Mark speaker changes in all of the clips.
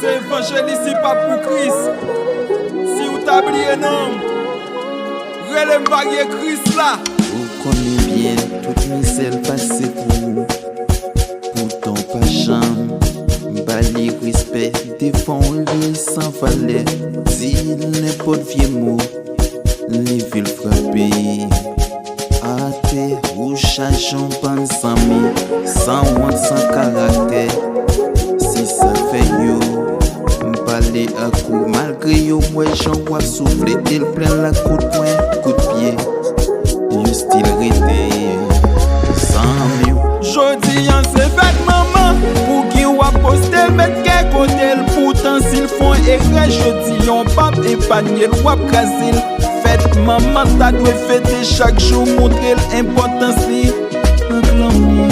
Speaker 1: c'est évangéliser pas pour Christ. Si vous t'oubliez non, relève varier Christ là.
Speaker 2: Vous connaissez bien toute misère passée pour vous. Pourtant pas chambre, bali respect, défend le sans valet. Dis n'importe vieux mot, les villes frappées. Athée, ou changeons pas sans mi, sans honte, sans caractère. Si ça fait yo, m'parler à coup, malgré yo, moi j'en vois souffler, il plein la coup de poing, coup de pied. Yo style rété, sans mieux.
Speaker 1: Jodi an c'est fête maman, pour qui ou a posté mettre qu'un côté, pourtant s'ils font erreur, jodi on pas épargner ou a craser. Fête maman, ta doit fêter chaque jour, montrer l'importance li. Un glamour,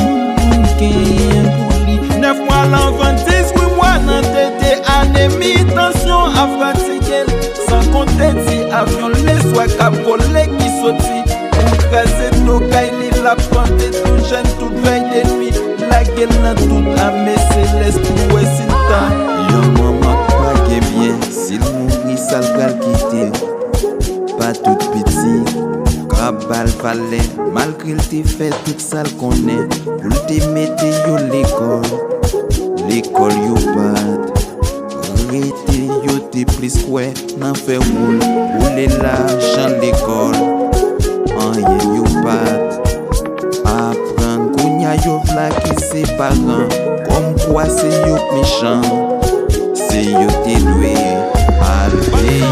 Speaker 1: gain pour lui. 9 mois l'enfant, 18 mois dans tété, anémie, tension à fatiguer. Sans compter si avion les soins qu'a volé qui sorti. On crase nos cailles, la pente tout jeune, toute veille de nuit. La gueule dans toute armée céleste pour ouais s'il t'a.
Speaker 2: Yo maman pas que bien, s'il mourit ça le quitter. Pas tout petit, grabal valet, malgré le te fait tout ça le connaît. Pour le te mettre yo l'école yo pas. Rete yo te pris quoi, n'en fait roule, rouler l'argent l'école. Rien yo pas, apprendre kounya yo vla qui ses parents, comme quoi c'est yo méchant, c'est yo te doué, à le payer.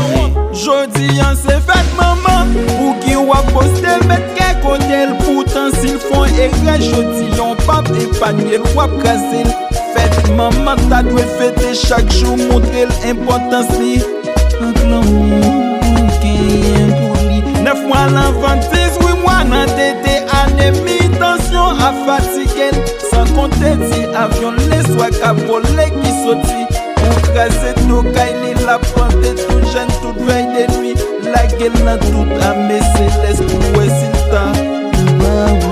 Speaker 1: Jodi an c'est fête maman, pour qui ou a posté mettre qu'un côté, pourtant s'ils font erreur, jodi on pas épargner ou a craser. Fête maman, ta doit fêter chaque jour, montrer l'importance li. Un glamour, gain pour lui. 9 mois l'enfant, 18 mois dans tété, anémie, tension à fatiguer. Sans compter si avion les soins qu'a volé qui sorti. On crase nos cailles, la pente tout jeune, toute veille de nuit. La gueule dans toute armée céleste pour ouais s'il t'a.